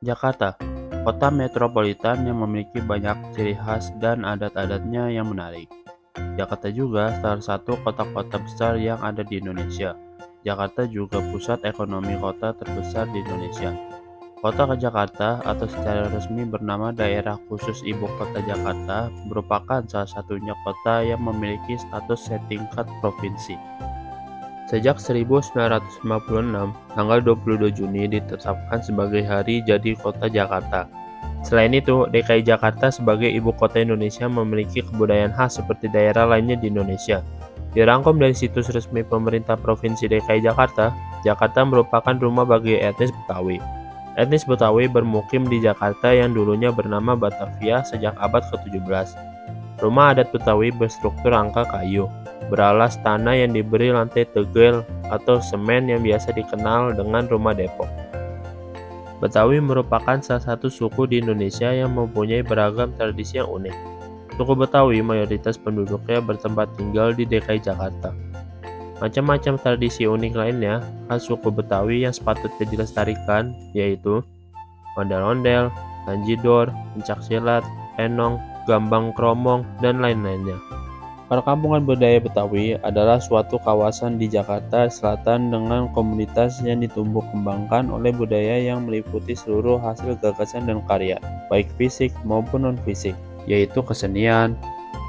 Jakarta, kota metropolitan yang memiliki banyak ciri khas dan adat-adatnya yang menarik. Jakarta juga salah satu kota-kota besar yang ada di Indonesia. Jakarta juga pusat ekonomi kota terbesar di Indonesia. Kota Jakarta atau secara resmi bernama Daerah Khusus Ibu Kota Jakarta merupakan salah satunya kota yang memiliki status setingkat provinsi. Sejak 1956, tanggal 22 Juni ditetapkan sebagai Hari Jadi Kota Jakarta. Selain itu, DKI Jakarta sebagai ibu kota Indonesia memiliki kebudayaan khas seperti daerah lainnya di Indonesia. Dirangkum dari situs resmi pemerintah Provinsi DKI Jakarta, Jakarta merupakan rumah bagi etnis Betawi. Etnis Betawi bermukim di Jakarta yang dulunya bernama Batavia sejak abad ke-17. Rumah adat Betawi berstruktur rangka kayu, beralas tanah yang diberi lantai tegel atau semen yang biasa dikenal dengan rumah depok. Betawi merupakan salah satu suku di Indonesia yang mempunyai beragam tradisi yang unik. Suku Betawi mayoritas penduduknya bertempat tinggal di DKI Jakarta. Macam-macam tradisi unik lainnya khas suku Betawi yang sepatutnya dilestarikan yaitu ondel-ondel, tanjidor, pencaksilat, enong, gambang kromong, dan lain-lainnya. Perkampungan budaya Betawi adalah suatu kawasan di Jakarta Selatan dengan komunitas yang ditumbuh kembangkan oleh budaya yang meliputi seluruh hasil gagasan dan karya, baik fisik maupun non-fisik, yaitu kesenian,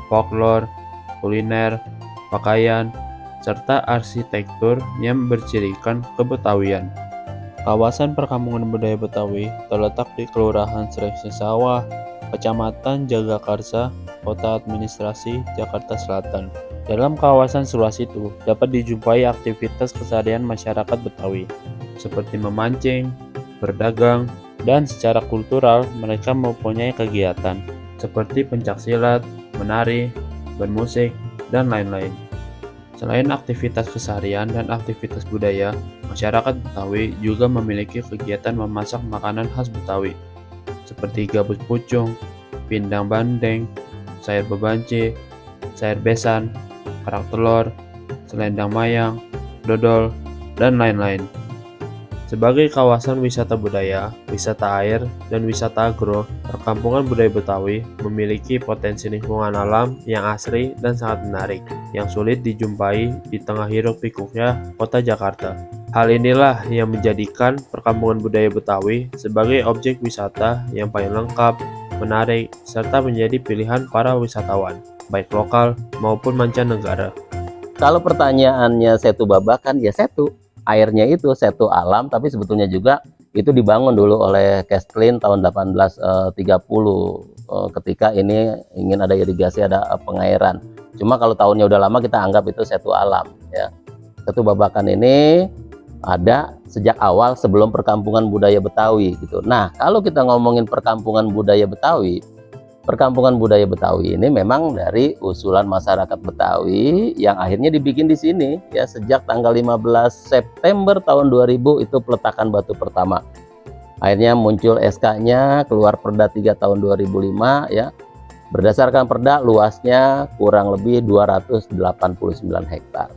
folklore, kuliner, pakaian, serta arsitektur yang bercirikan kebetawian. Kawasan perkampungan budaya Betawi terletak di Kelurahan Seleksi Sawah, Kecamatan Jagakarsa, Kota Administrasi Jakarta Selatan. Dalam kawasan seluas itu dapat dijumpai aktivitas keseharian masyarakat Betawi, seperti memancing, berdagang, dan secara kultural mereka mempunyai kegiatan seperti pencaksilat, menari, bermusik, dan lain-lain. Selain aktivitas keseharian dan aktivitas budaya, masyarakat Betawi juga memiliki kegiatan memasak makanan khas Betawi, seperti gabus pucung, pindang bandeng, sayur bebanci, sayur besan, kerak telur, selendang mayang, dodol, dan lain-lain. Sebagai kawasan wisata budaya, wisata air, dan wisata agro, perkampungan budaya Betawi memiliki potensi lingkungan alam yang asri dan sangat menarik, yang sulit dijumpai di tengah hiruk-pikuknya kota Jakarta. Hal inilah yang menjadikan perkampungan budaya Betawi sebagai objek wisata yang paling lengkap, menarik, serta menjadi pilihan para wisatawan, baik lokal maupun mancanegara. Kalau pertanyaannya Setu Babakan, ya Setu. Airnya itu Setu alam, tapi sebetulnya juga itu dibangun dulu oleh Kestlin tahun 1830 ketika ini ingin ada irigasi, ada pengairan. Cuma kalau tahunnya udah lama kita anggap itu Setu alam. Ya. Setu Babakan ini ada sejak awal sebelum perkampungan budaya Betawi gitu. Nah, kalau kita ngomongin perkampungan budaya Betawi ini memang dari usulan masyarakat Betawi yang akhirnya dibikin di sini ya sejak tanggal 15 September tahun 2000 itu peletakan batu pertama. Akhirnya muncul SK-nya, keluar Perda 3 tahun 2005 ya. Berdasarkan Perda luasnya kurang lebih 289 hektar.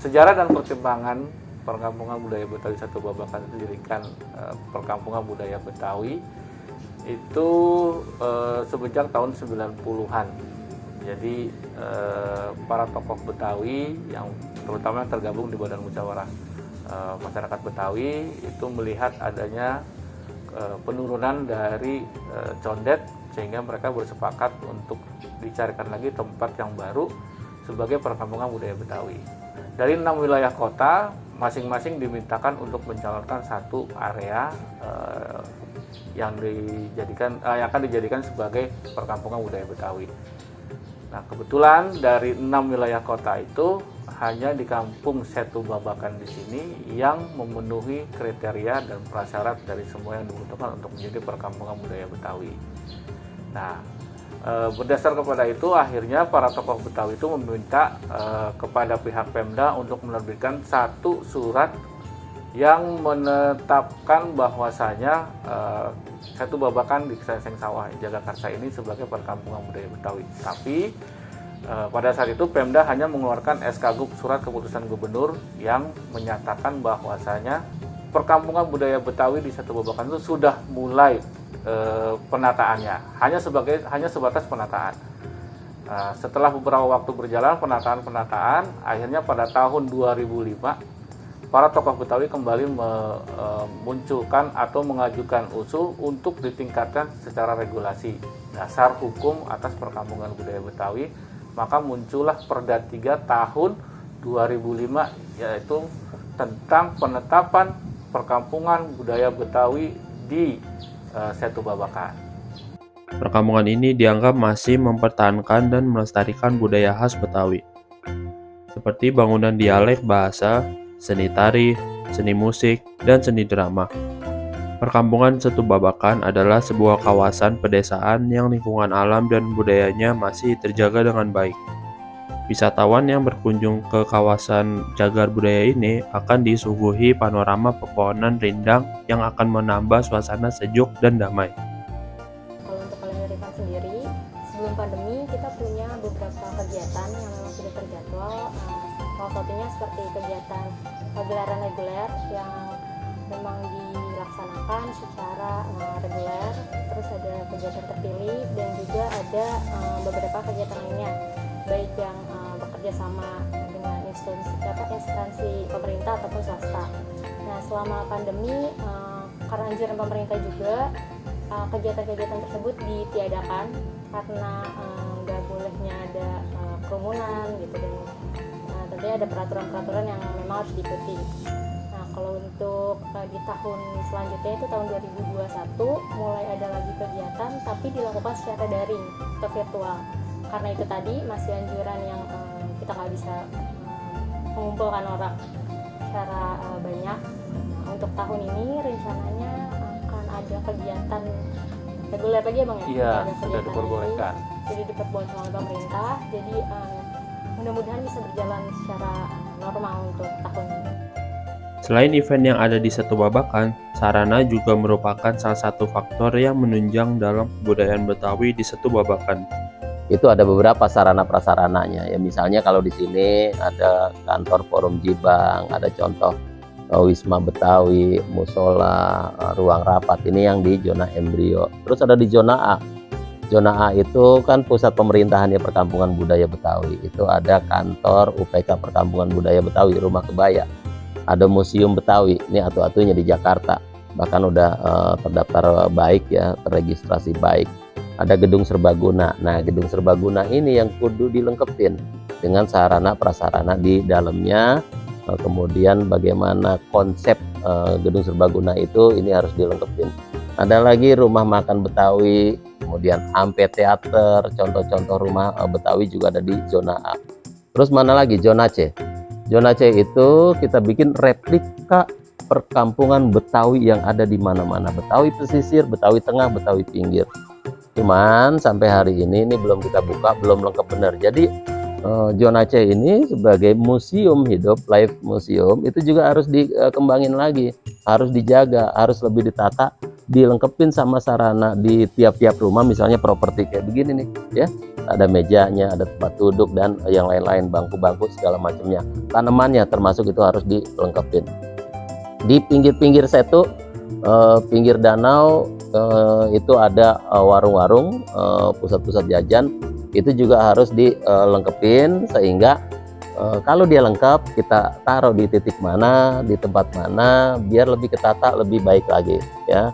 Sejarah dan perkembangan perkampungan budaya Betawi Setu Babakan itu didirikan perkampungan budaya Betawi itu sejak tahun 90-an. Jadi para tokoh Betawi yang terutama tergabung di Badan Musyawarah Masyarakat Betawi itu melihat adanya penurunan dari condet sehingga mereka bersepakat untuk dicarikan lagi tempat yang baru sebagai perkampungan budaya Betawi. Dari 6 wilayah kota masing-masing dimintakan untuk mencalonkan satu area yang akan dijadikan sebagai perkampungan budaya Betawi. Nah, kebetulan dari 6 wilayah kota itu hanya di kampung Setu Babakan di sini yang memenuhi kriteria dan prasyarat dari semua yang dibutuhkan untuk menjadi perkampungan budaya Betawi. Nah, berdasar kepada itu akhirnya para tokoh Betawi itu meminta kepada pihak Pemda untuk menerbitkan satu surat yang menetapkan bahwasanya Setu Babakan di Seleksi Sawah Jagakarsa ini sebagai perkampungan budaya Betawi. Tapi pada saat itu Pemda hanya mengeluarkan SK Gub surat keputusan gubernur yang menyatakan bahwasanya perkampungan budaya Betawi di Setu Babakan itu sudah mulai penataannya, hanya sebatas penataan. Setelah beberapa waktu berjalan penataan, akhirnya pada tahun 2005 para tokoh Betawi kembali memunculkan atau mengajukan usul untuk ditingkatkan secara regulasi dasar hukum atas perkampungan budaya Betawi. Maka muncullah Perda 3 tahun 2005, yaitu tentang penetapan perkampungan budaya Betawi di Setu Babakan. Perkampungan ini dianggap masih mempertahankan dan melestarikan budaya khas Betawi, seperti bangunan dialek bahasa, seni tari, seni musik, dan seni drama. Perkampungan Setu Babakan adalah sebuah kawasan pedesaan yang lingkungan alam dan budayanya masih terjaga dengan baik. Wisatawan yang berkunjung ke kawasan cagar budaya ini akan disuguhi panorama pepohonan rindang yang akan menambah suasana sejuk dan damai. Kalau untuk kalender event sendiri, sebelum pandemi kita punya beberapa kegiatan yang memang sudah terjadwal. Salah satunya seperti kegiatan pagelaran reguler yang memang dilaksanakan secara reguler, terus ada kegiatan terpilih dan juga ada beberapa kegiatan lainnya, baik yang bekerja sama dengan instansi pemerintah ataupun swasta. Nah, selama pandemi, karena anjuran pemerintah juga, kegiatan-kegiatan tersebut ditiadakan karena nggak bolehnya ada kerumunan gitu, dan tentunya ada peraturan-peraturan yang memang harus diikuti. Nah, kalau untuk di tahun selanjutnya itu tahun 2021 mulai ada lagi kegiatan tapi dilakukan secara daring atau virtual. Karena itu tadi masih anjuran yang kita nggak bisa mengumpulkan orang secara banyak. Untuk tahun ini rencananya akan ada kegiatan reguler lagi ya Bang ya? Iya, Ada sudah kegiatan diperbolehkan. jadi diperbolehkan oleh pemerintah. Jadi mudah-mudahan bisa berjalan secara normal untuk tahun ini. Selain event yang ada di Setu Babakan, sarana juga merupakan salah satu faktor yang menunjang dalam kebudayaan Betawi di Setu Babakan. Itu ada beberapa sarana prasarananya ya, misalnya kalau di sini ada kantor Forum Jibang, ada contoh Wisma Betawi, musola, ruang rapat, ini yang di zona embrio. Terus ada di zona A. Zona A itu kan pusat pemerintahannya perkampungan budaya Betawi. Itu ada kantor UPK Perkampungan Budaya Betawi, Rumah Kebaya. Ada Museum Betawi, ini atu-atunya di Jakarta. Bahkan udah terdaftar baik ya, terregistrasi baik. Ada gedung serbaguna. Nah, gedung serbaguna ini yang kudu dilengkapin dengan sarana prasarana di dalamnya. Kemudian bagaimana konsep gedung serbaguna itu, ini harus dilengkapin. Ada lagi rumah makan Betawi, kemudian amphitheater, contoh-contoh rumah Betawi juga ada di zona A. Terus mana lagi? Zona C. Zona C itu kita bikin replika perkampungan Betawi yang ada di mana-mana. Betawi pesisir, Betawi tengah, Betawi pinggir. Cuman sampai hari ini belum kita buka, belum lengkap benar. Jadi zona C ini sebagai museum hidup, live museum, itu juga harus dikembangin lagi, harus dijaga, harus lebih ditata, dilengkapin sama sarana di tiap-tiap rumah. Misalnya properti kayak begini nih ya, ada mejanya, ada tempat duduk dan yang lain-lain, bangku-bangku segala macamnya, tanamannya termasuk itu harus dilengkapin. Di pinggir-pinggir Setu, pinggir danau, itu ada warung-warung, pusat-pusat jajan, itu juga harus dilengkapin sehingga kalau dia lengkap kita taruh di titik mana, di tempat mana, biar lebih ketata, lebih baik lagi ya.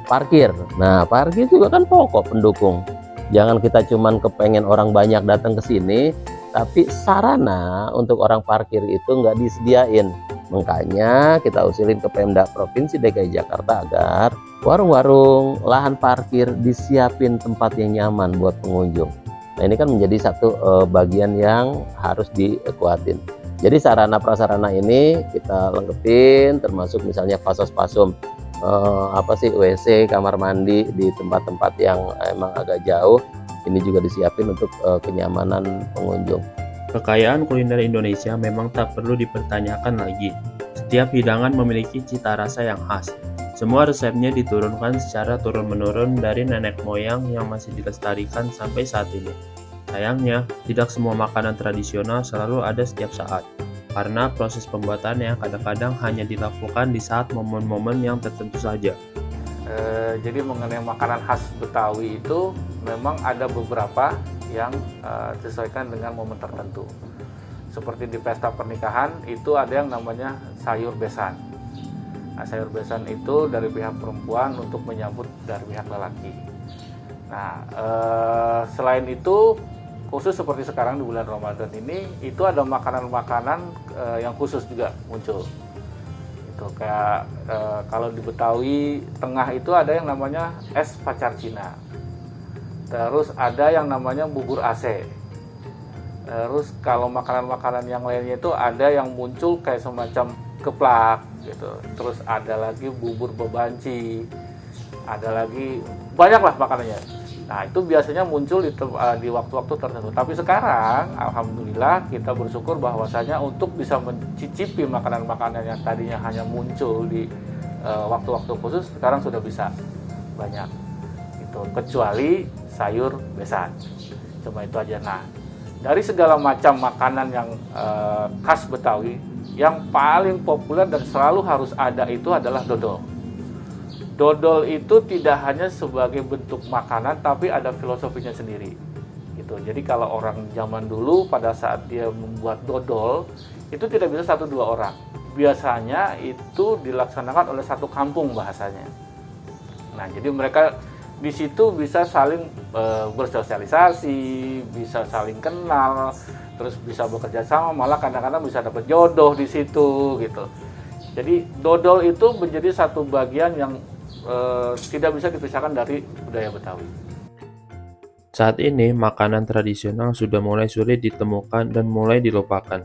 Parkir, nah parkir juga kan pokok pendukung. Jangan kita cuman kepengen orang banyak datang ke sini, tapi sarana untuk orang parkir itu nggak disediain. Makanya kita usulin ke Pemda Provinsi DKI Jakarta agar warung-warung, lahan parkir disiapin tempat yang nyaman buat pengunjung. Nah, ini kan menjadi satu bagian yang harus dikuatin. Jadi sarana prasarana ini kita lengkapin, termasuk misalnya fasos-fasum, WC, kamar mandi di tempat-tempat yang emang agak jauh. Ini juga disiapin untuk kenyamanan pengunjung. Kekayaan kuliner Indonesia memang tak perlu dipertanyakan lagi. Setiap hidangan memiliki cita rasa yang khas. Semua resepnya diturunkan secara turun-menurun dari nenek moyang yang masih dilestarikan sampai saat ini. Sayangnya, tidak semua makanan tradisional selalu ada setiap saat. karena proses pembuatannya kadang-kadang hanya dilakukan di saat momen-momen yang tertentu saja. Jadi mengenai makanan khas Betawi itu memang ada beberapa yang disesuaikan dengan momen tertentu. Seperti di pesta pernikahan itu ada yang namanya sayur besan. Nah, sayur besan itu dari pihak perempuan untuk menyambut dari pihak lelaki. Nah, selain itu khusus seperti sekarang di bulan Ramadan ini itu ada makanan-makanan yang khusus juga muncul. Itu kayak kalau di Betawi Tengah itu ada yang namanya es pacar Cina. Terus ada yang namanya bubur AC. Terus kalau makanan-makanan yang lainnya itu ada yang muncul kayak semacam geplak gitu. Terus ada lagi bubur bebanci. Ada lagi banyaklah makanannya. Nah, itu biasanya muncul di waktu-waktu tertentu. Tapi sekarang, alhamdulillah, kita bersyukur bahwasanya untuk bisa mencicipi makanan-makanan yang tadinya hanya muncul di waktu-waktu khusus, sekarang sudah bisa banyak. Itu kecuali sayur besan. Cuma itu aja. Nah, dari segala macam makanan yang khas Betawi, yang paling populer dan selalu harus ada itu adalah dodol. Dodol itu tidak hanya sebagai bentuk makanan, tapi ada filosofinya sendiri. Gitu. Jadi kalau orang zaman dulu pada saat dia membuat dodol, itu tidak bisa 1-2 orang. Biasanya itu dilaksanakan oleh satu kampung bahasanya. Nah, jadi mereka di situ bisa saling bersosialisasi, bisa saling kenal, terus bisa bekerja sama, malah kadang-kadang bisa dapat jodoh di situ gitu. Jadi dodol itu menjadi satu bagian yang tidak bisa dipisahkan dari budaya Betawi. Saat ini, makanan tradisional sudah mulai sulit ditemukan dan mulai dilupakan.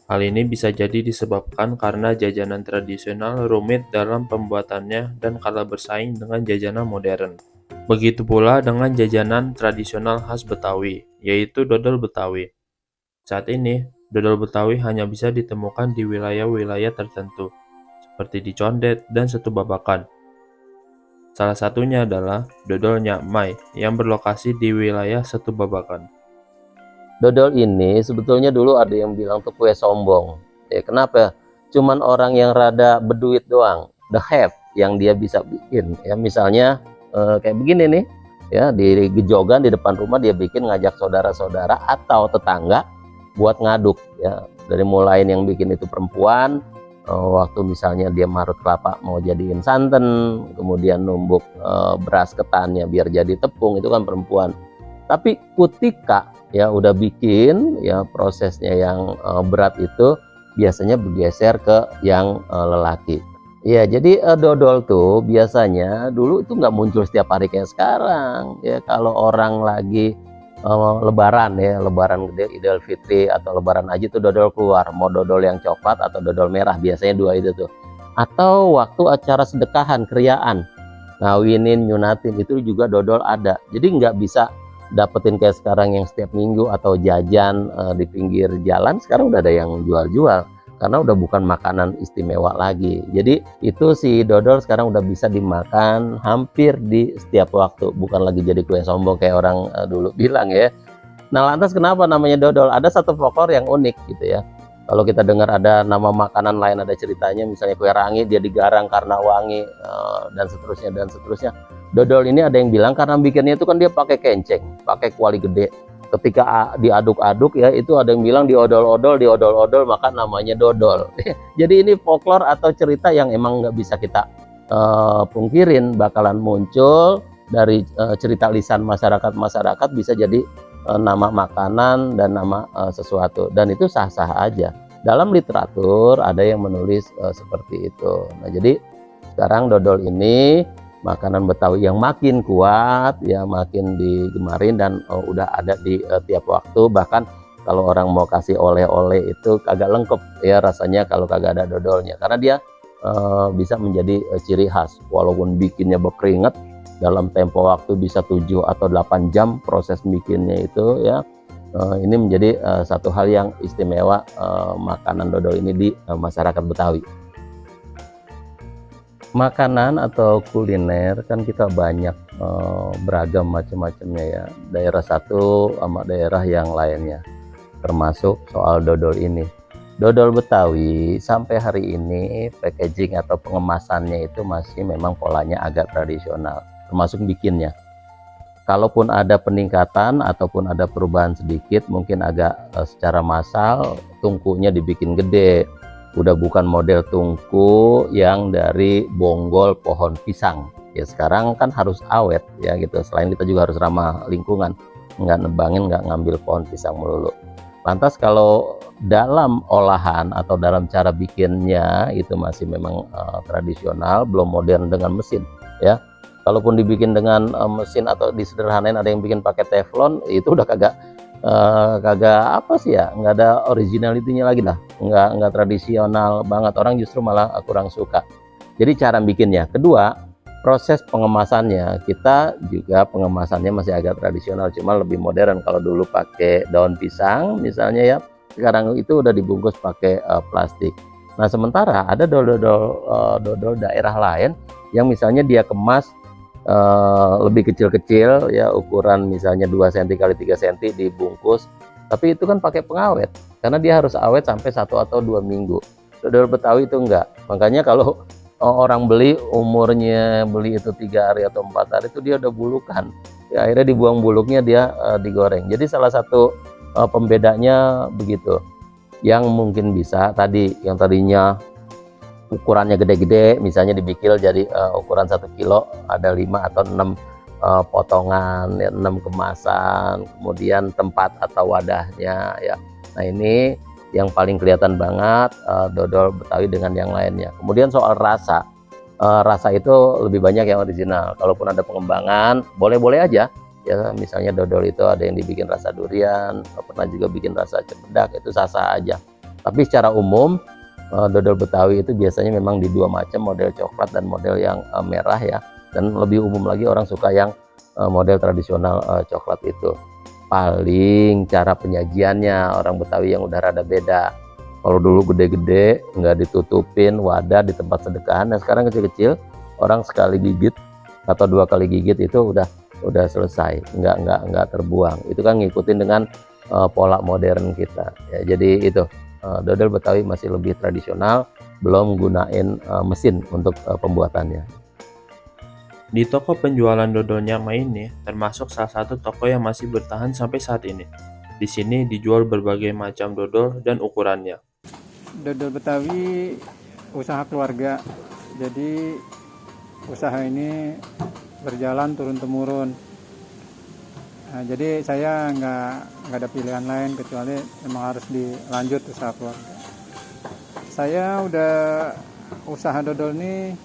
Hal ini bisa jadi disebabkan karena jajanan tradisional rumit dalam pembuatannya dan kalah bersaing dengan jajanan modern. Begitu pula dengan jajanan tradisional khas Betawi, yaitu dodol Betawi. Saat ini, dodol Betawi hanya bisa ditemukan di wilayah-wilayah tertentu, seperti di Condet dan Setu Babakan. Salah satunya adalah dodol Nyak Mai yang berlokasi di wilayah Setu Babakan. Dodol ini sebetulnya dulu ada yang bilang tuh kue sombong. Ya, kenapa? Cuman orang yang rada berduit doang, the have yang dia bisa bikin. Ya, misalnya kayak begini nih, ya di gejogan di depan rumah dia bikin ngajak saudara-saudara atau tetangga buat ngaduk. Ya, dari mulai yang bikin itu perempuan. Waktu misalnya dia marut kelapa mau jadiin santan, kemudian numbuk beras ketannya biar jadi tepung, itu kan perempuan. Tapi ketika ya udah bikin ya prosesnya yang berat itu biasanya bergeser ke yang lelaki. Ya, jadi dodol tuh biasanya dulu itu nggak muncul setiap hari kayak sekarang. Ya, kalau orang lagi lebaran ya, lebaran gede, Idul Fitri atau lebaran haji tuh dodol keluar, mau dodol yang coklat atau dodol merah, biasanya 2 itu tuh. Atau waktu acara sedekahan, kriaan, ngawinin, nyunatin, itu juga dodol ada. Jadi nggak bisa dapetin kayak sekarang yang setiap minggu atau jajan di pinggir jalan. Sekarang udah ada yang jual-jual karena udah bukan makanan istimewa lagi. Jadi itu si dodol sekarang udah bisa dimakan hampir di setiap waktu, bukan lagi jadi kue sombong kayak orang dulu bilang ya. Nah, lantas kenapa namanya dodol? Ada satu folklore yang unik gitu ya. Kalau kita dengar ada nama makanan lain, ada ceritanya, misalnya kue rangi dia digarang karena wangi dan seterusnya dan seterusnya. Dodol ini ada yang bilang karena bikinnya itu kan dia pakai kenceng, pakai kuali gede. Ketika diaduk-aduk ya, itu ada yang bilang diodol-odol, maka namanya dodol. Jadi ini folklore atau cerita yang emang nggak bisa kita pungkirin, bakalan muncul dari cerita lisan masyarakat bisa jadi nama makanan dan nama sesuatu, dan itu sah-sah aja. Dalam literatur ada yang menulis seperti itu. Nah, jadi sekarang dodol ini makanan Betawi yang makin kuat ya, makin digemarin dan udah ada di tiap waktu. Bahkan kalau orang mau kasih oleh-oleh itu kagak lengkap ya rasanya kalau kagak ada dodolnya, karena dia bisa menjadi ciri khas. Walaupun bikinnya berkeringat, dalam tempo waktu bisa 7 atau 8 jam proses bikinnya itu ya, ini menjadi satu hal yang istimewa makanan dodol ini di masyarakat Betawi. Makanan atau kuliner kan kita banyak beragam macam-macamnya ya, daerah satu sama daerah yang lainnya, termasuk soal dodol ini. Dodol Betawi sampai hari ini packaging atau pengemasannya itu masih memang polanya agak tradisional, termasuk bikinnya. Kalaupun ada peningkatan ataupun ada perubahan sedikit, mungkin agak secara massal, tungkunya dibikin gede. Udah bukan model tungku yang dari bonggol pohon pisang. Ya sekarang kan harus awet ya gitu. Selain kita juga harus ramah lingkungan, nggak nebangin, nggak ngambil pohon pisang melulu. Lantas kalau dalam olahan atau dalam cara bikinnya itu masih memang tradisional, belum modern dengan mesin ya. Kalaupun dibikin dengan mesin atau disederhanain, ada yang bikin pakai teflon, itu udah kagak apa sih ya, nggak ada originality-nya lagi dah, nggak tradisional banget, orang justru malah kurang suka. Jadi cara bikinnya. Kedua, proses pengemasannya, kita juga pengemasannya masih agak tradisional, cuma lebih modern. Kalau dulu pakai daun pisang misalnya ya, sekarang itu udah dibungkus pakai plastik. Nah sementara ada dodol daerah lain yang misalnya dia kemas lebih kecil-kecil ya, ukuran misalnya 2 cm kali 3 cm dibungkus, tapi itu kan pakai pengawet karena dia harus awet sampai 1 atau 2 minggu. Dodol Betawi itu enggak. Makanya kalau orang beli umurnya beli itu 3 hari atau 4 hari itu dia udah bulukan ya, akhirnya dibuang buluknya, dia digoreng. Jadi salah satu pembedanya begitu. Yang mungkin bisa tadi, yang tadinya ukurannya gede-gede misalnya dibikin jadi ukuran 1 kilo, ada 5 atau 6 potongan ya, 6 kemasan, kemudian tempat atau wadahnya ya. Nah ini yang paling kelihatan banget dodol Betawi dengan yang lainnya. Kemudian soal rasa, rasa itu lebih banyak yang original. Kalaupun ada pengembangan boleh-boleh aja ya, misalnya dodol itu ada yang dibikin rasa durian, pernah juga bikin rasa cempedak, itu sah-sah aja. Tapi secara umum dodol Betawi itu biasanya memang di 2 macam, model coklat dan model yang merah ya. Dan lebih umum lagi orang suka yang model tradisional coklat itu. Paling cara penyajiannya orang Betawi yang udah rada beda. Kalau dulu gede-gede nggak ditutupin wadah di tempat sedekahan, nah sekarang kecil-kecil, orang sekali gigit atau 2 kali gigit itu udah selesai, nggak terbuang. Itu kan ngikutin dengan pola modern kita ya. Jadi itu dodol Betawi masih lebih tradisional, belum gunain mesin untuk pembuatannya. Di toko penjualan dodolnya Nyamai ini termasuk salah satu toko yang masih bertahan sampai saat ini. Di sini dijual berbagai macam dodol dan ukurannya. Dodol Betawi usaha keluarga, jadi usaha ini berjalan turun-temurun. Nah, jadi saya nggak ada pilihan lain kecuali memang harus dilanjut usaha keluarga. Saya udah usaha dodol ini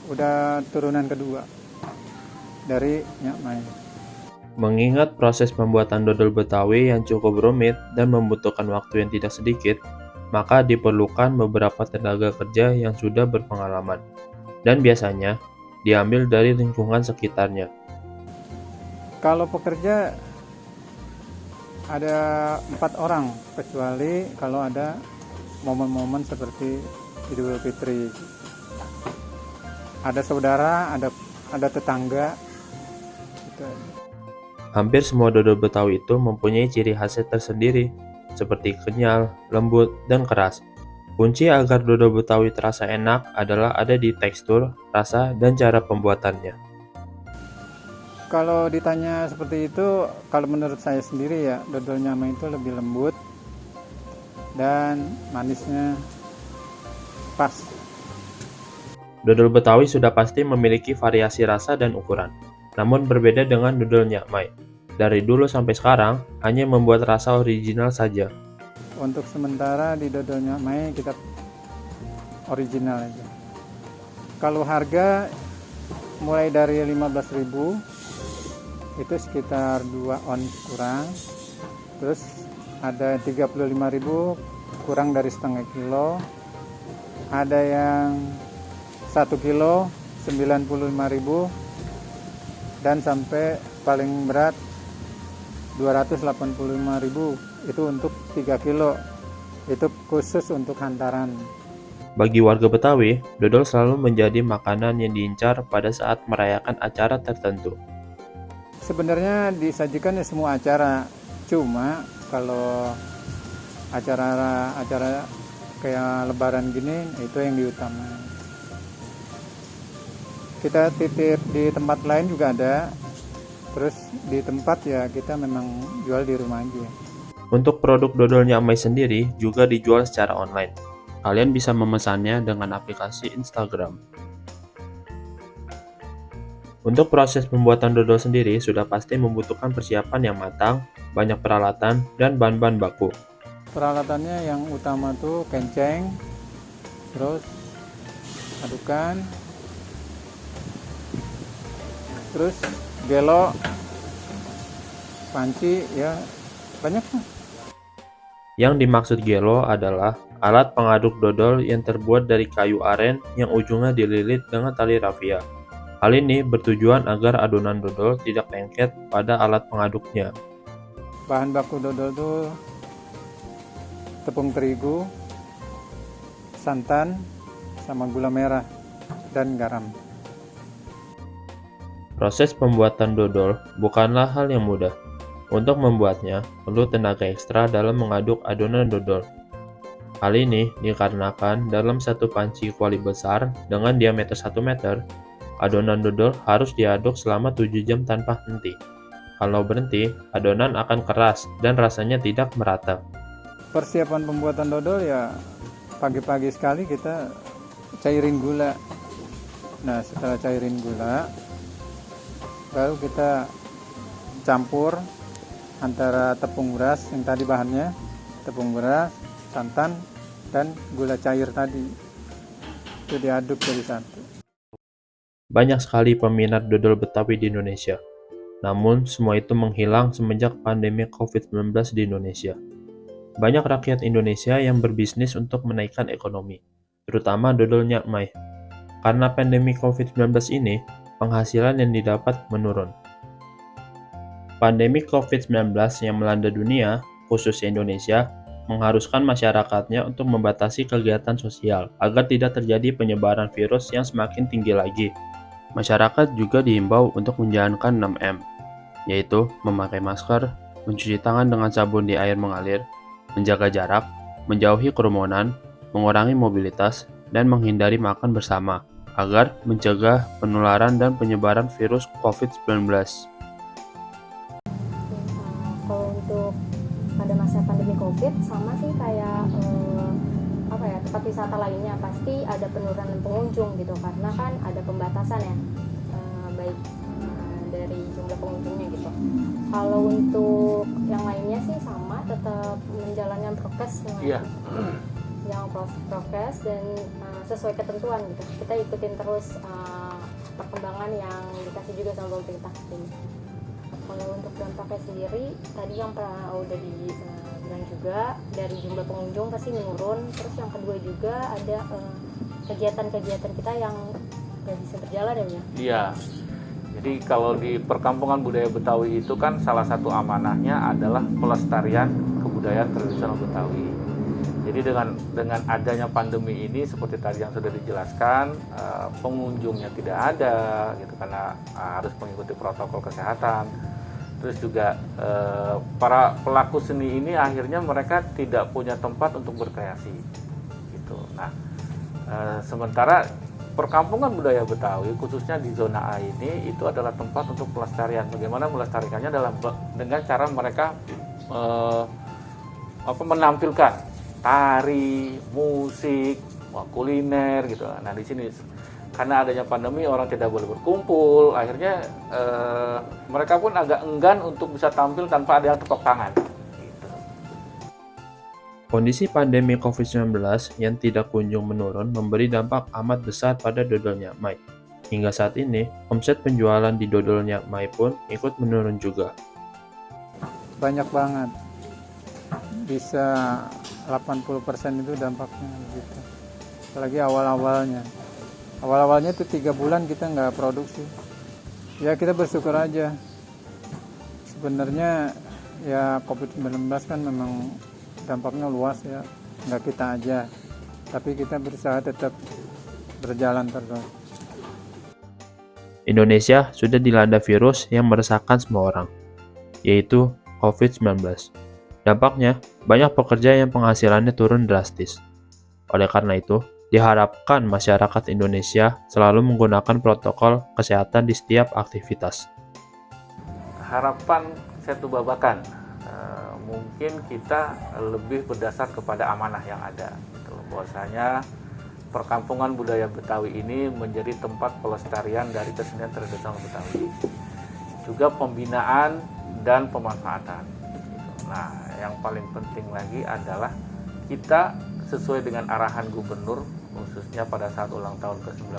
udah turunan kedua dari Nyamai. Mengingat proses pembuatan dodol Betawi yang cukup rumit dan membutuhkan waktu yang tidak sedikit, maka diperlukan beberapa tenaga kerja yang sudah berpengalaman, dan biasanya diambil dari lingkungan sekitarnya. Kalau pekerja ada 4 orang, kecuali kalau ada momen-momen seperti Idul Fitri. Ada saudara, ada tetangga. Gitu. Hampir semua dodol Betawi itu mempunyai ciri khasnya tersendiri, seperti kenyal, lembut, dan keras. Kunci agar dodol Betawi terasa enak adalah ada di tekstur, rasa, dan cara pembuatannya. Kalau ditanya seperti itu, kalau menurut saya sendiri ya, dodol Nyamai itu lebih lembut dan manisnya pas. Dodol Betawi sudah pasti memiliki variasi rasa dan ukuran, namun berbeda dengan dodol Nyamai. Dari dulu sampai sekarang, hanya membuat rasa original saja. Untuk sementara di dodol Nyamai kita original aja. Kalau harga mulai dari 15.000 itu sekitar 2 ons kurang. Terus ada 35.000 kurang dari setengah kilo. Ada yang 1 kilo 95.000 dan sampai paling berat 285.000, itu untuk 3 kilo, itu khusus untuk hantaran. Bagi warga Betawi, dodol selalu menjadi makanan yang diincar pada saat merayakan acara tertentu. Sebenarnya disajikan di semua acara, cuma kalau acara kayak lebaran gini, itu yang diutamakan. Kita titip di tempat lain juga ada, terus di tempat ya kita memang jual di rumah aja. Untuk produk dodolnya Amai sendiri juga dijual secara online. Kalian bisa memesannya dengan aplikasi Instagram. Untuk proses pembuatan dodol sendiri sudah pasti membutuhkan persiapan yang matang, banyak peralatan, dan bahan-bahan baku. Peralatannya yang utama tuh kenceng, terus adukan, terus gelo, panci, ya banyak lah. Yang dimaksud gelo adalah alat pengaduk dodol yang terbuat dari kayu aren yang ujungnya dililit dengan tali rafia. Hal ini bertujuan agar adonan dodol tidak lengket pada alat pengaduknya. Bahan baku dodol tuh tepung terigu, santan, sama gula merah, dan garam. Proses pembuatan dodol bukanlah hal yang mudah. Untuk membuatnya, perlu tenaga ekstra dalam mengaduk adonan dodol. Hal ini dikarenakan dalam satu panci kuali besar dengan diameter 1 meter, adonan dodol harus diaduk selama 7 jam tanpa henti. Kalau berhenti, adonan akan keras dan rasanya tidak merata. Persiapan pembuatan dodol ya pagi-pagi sekali kita cairin gula. Nah, setelah cairin gula, baru kita campur antara tepung beras yang tadi bahannya, tepung beras, santan, dan gula cair tadi. Itu diaduk jadi satu. Banyak sekali peminat dodol Betawi di Indonesia. Namun, semua itu menghilang semenjak pandemi COVID-19 di Indonesia. Banyak rakyat Indonesia yang berbisnis untuk menaikkan ekonomi, terutama dodol Nyak Mai. Karena pandemi COVID-19 ini, penghasilan yang didapat menurun. Pandemi COVID-19 yang melanda dunia, khususnya Indonesia, mengharuskan masyarakatnya untuk membatasi kegiatan sosial agar tidak terjadi penyebaran virus yang semakin tinggi lagi. Masyarakat juga diimbau untuk menjalankan 6M, yaitu memakai masker, mencuci tangan dengan sabun di air mengalir, menjaga jarak, menjauhi kerumunan, mengurangi mobilitas, dan menghindari makan bersama, agar mencegah penularan dan penyebaran virus COVID-19. Kalau untuk pada masa pandemi COVID sama sih kayak tempat wisata lainnya, pasti ada penurunan pengunjung gitu karena kan ada pembatasan ya, baik dari jumlah pengunjungnya gitu. Kalau untuk yang lainnya sih sama, tetap menjalankan prokes yang prokes dan sesuai ketentuan gitu. Kita ikutin terus perkembangan yang dikasih juga sama pemerintah. Kalau untuk dampaknya sendiri, tadi yang udah dibilang juga, dari jumlah pengunjung pasti menurun. Terus yang kedua juga ada kegiatan-kegiatan kita yang nggak bisa berjalan ya. Iya. Jadi kalau di perkampungan budaya Betawi itu kan salah satu amanahnya adalah pelestarian kebudayaan tradisional Betawi. Jadi dengan adanya pandemi ini seperti tadi yang sudah dijelaskan, pengunjungnya tidak ada gitu karena harus mengikuti protokol kesehatan. Terus juga para pelaku seni ini akhirnya mereka tidak punya tempat untuk berkreasi gitu. Nah, sementara perkampungan budaya Betawi khususnya di zona A ini itu adalah tempat untuk pelestarian. Bagaimana melestarikannya dengan cara mereka menampilkan tari, musik, kuliner gitu. Nah, di sini karena adanya pandemi orang tidak boleh berkumpul, akhirnya mereka pun agak enggan untuk bisa tampil tanpa ada yang tepuk tangan. Gitu. Kondisi pandemi COVID-19 yang tidak kunjung menurun memberi dampak amat besar pada dodol Nyak Mai. Hingga saat ini, omset penjualan di dodol Nyak Mai pun ikut menurun juga. Banyak banget. Bisa 80% itu dampaknya gitu. Apalagi awal-awalnya. Awal-awalnya itu 3 bulan kita nggak produksi. Ya kita bersyukur aja. Sebenarnya ya COVID-19 kan memang dampaknya luas ya. Nggak kita aja. Tapi kita berusaha tetap berjalan terus. Indonesia sudah dilanda virus yang meresahkan semua orang, yaitu COVID-19. Dampaknya, banyak pekerja yang penghasilannya turun drastis. Oleh karena itu, diharapkan masyarakat Indonesia selalu menggunakan protokol kesehatan di setiap aktivitas. Harapan Setu Babakan, mungkin kita lebih berdasar kepada amanah yang ada. Bahwasanya perkampungan budaya Betawi ini menjadi tempat pelestarian dari kesenian tradisional Betawi, juga pembinaan dan pemanfaatan. Nah, yang paling penting lagi adalah kita sesuai dengan arahan gubernur, khususnya pada saat ulang tahun ke-19,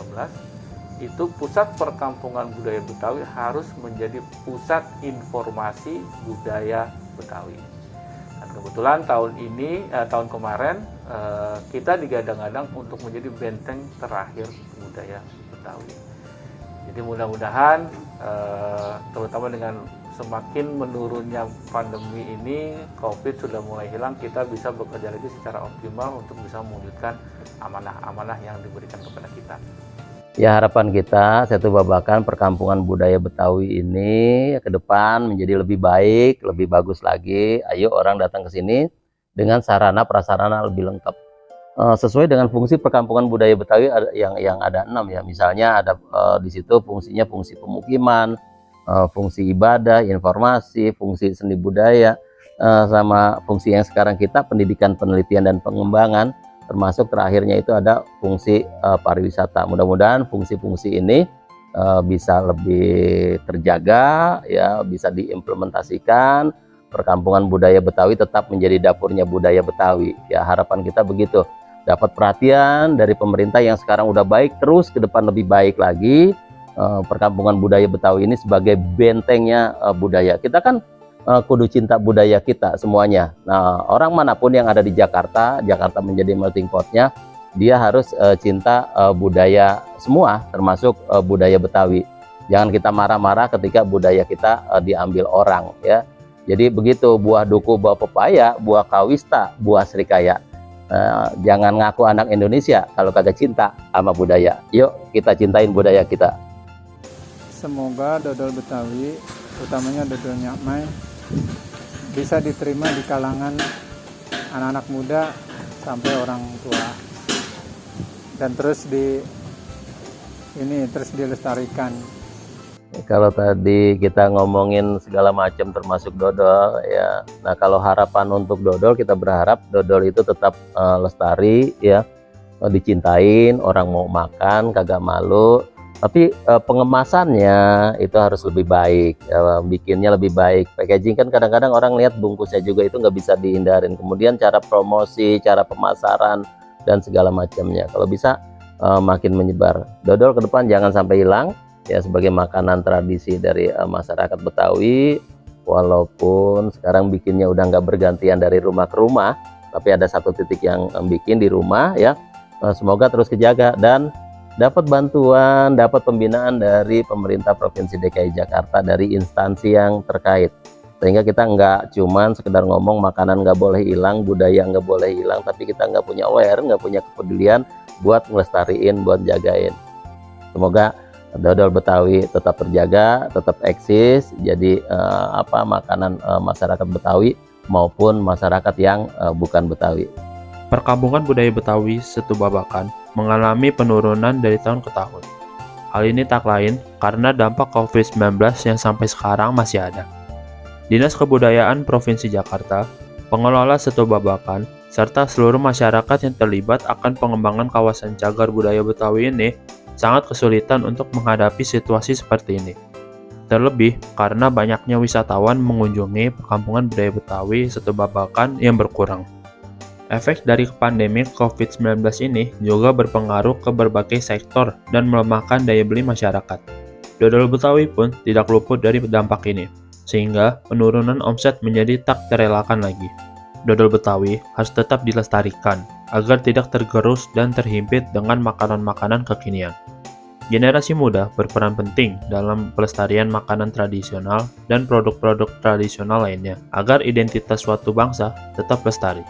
itu pusat perkampungan budaya Betawi harus menjadi pusat informasi budaya Betawi. Dan kebetulan tahun kemarin kita digadang-gadang untuk menjadi benteng terakhir budaya Betawi. Jadi mudah-mudahan terutama dengan semakin menurunnya pandemi ini, COVID sudah mulai hilang, kita bisa bekerja lagi secara optimal untuk bisa mewujudkan amanah-amanah yang diberikan kepada kita. Ya, harapan kita Setu Babakan perkampungan budaya Betawi ini ke depan menjadi lebih baik, lebih bagus lagi. Ayo orang datang ke sini dengan sarana prasarana lebih lengkap. Sesuai dengan fungsi perkampungan budaya Betawi yang ada 6 ya. Misalnya ada di situ fungsinya fungsi pemukiman, fungsi ibadah, informasi, fungsi seni budaya, sama fungsi yang sekarang kita pendidikan, penelitian, dan pengembangan, termasuk terakhirnya itu ada fungsi pariwisata. Mudah-mudahan fungsi-fungsi ini bisa lebih terjaga, ya, bisa diimplementasikan. Perkampungan budaya Betawi tetap menjadi dapurnya budaya Betawi. Ya, harapan kita begitu. Dapat perhatian dari pemerintah yang sekarang udah baik, terus ke depan lebih baik lagi. Perkampungan budaya Betawi ini sebagai bentengnya budaya. Kita kan kudu cinta budaya kita semuanya. Nah, orang manapun yang ada di Jakarta menjadi melting pot-nya, dia harus cinta budaya semua, termasuk budaya Betawi. Jangan kita marah-marah ketika budaya kita diambil orang, ya. Jadi begitu, buah duku, buah pepaya, buah kawista, buah serikaya. Jangan ngaku anak Indonesia kalau kagak cinta sama budaya. Yuk kita cintain budaya kita. Semoga dodol Betawi, utamanya dodol Nyakmai, bisa diterima di kalangan anak-anak muda sampai orang tua, dan terus dilestarikan. Kalau tadi kita ngomongin segala macam termasuk dodol, ya. Nah, kalau harapan untuk dodol, kita berharap dodol itu tetap lestari, ya, dicintain, orang mau makan kagak malu. Tapi pengemasannya itu harus lebih baik, ya, bikinnya lebih baik. Packaging kan kadang-kadang orang lihat bungkusnya juga itu nggak bisa dihindarin. Kemudian cara promosi, cara pemasaran, dan segala macamnya. Kalau bisa makin menyebar. Dodol ke depan jangan sampai hilang, ya, sebagai makanan tradisi dari masyarakat Betawi. Walaupun sekarang bikinnya udah nggak bergantian dari rumah ke rumah, tapi ada satu titik yang bikin di rumah, ya. Semoga terus kejaga dan dapat bantuan, dapat pembinaan dari pemerintah Provinsi DKI Jakarta, dari instansi yang terkait, sehingga kita nggak cuman sekedar ngomong makanan nggak boleh hilang, budaya nggak boleh hilang, tapi kita nggak punya aware, nggak punya kepedulian buat ngelestariin, buat jagain. Semoga dodol Betawi tetap terjaga, tetap eksis, jadi makanan masyarakat Betawi maupun masyarakat yang bukan Betawi. Perkampungan budaya Betawi Setu Babakan mengalami penurunan dari tahun ke tahun. Hal ini tak lain karena dampak COVID-19 yang sampai sekarang masih ada. Dinas Kebudayaan Provinsi Jakarta, pengelola Setu Babakan, serta seluruh masyarakat yang terlibat akan pengembangan kawasan cagar budaya Betawi ini sangat kesulitan untuk menghadapi situasi seperti ini. Terlebih karena banyaknya wisatawan mengunjungi perkampungan budaya Betawi Setu Babakan yang berkurang. Efek dari pandemi COVID-19 ini juga berpengaruh ke berbagai sektor dan melemahkan daya beli masyarakat. Dodol Betawi pun tidak luput dari dampak ini, sehingga penurunan omset menjadi tak terelakkan lagi. Dodol Betawi harus tetap dilestarikan agar tidak tergerus dan terhimpit dengan makanan-makanan kekinian. Generasi muda berperan penting dalam pelestarian makanan tradisional dan produk-produk tradisional lainnya agar identitas suatu bangsa tetap lestari.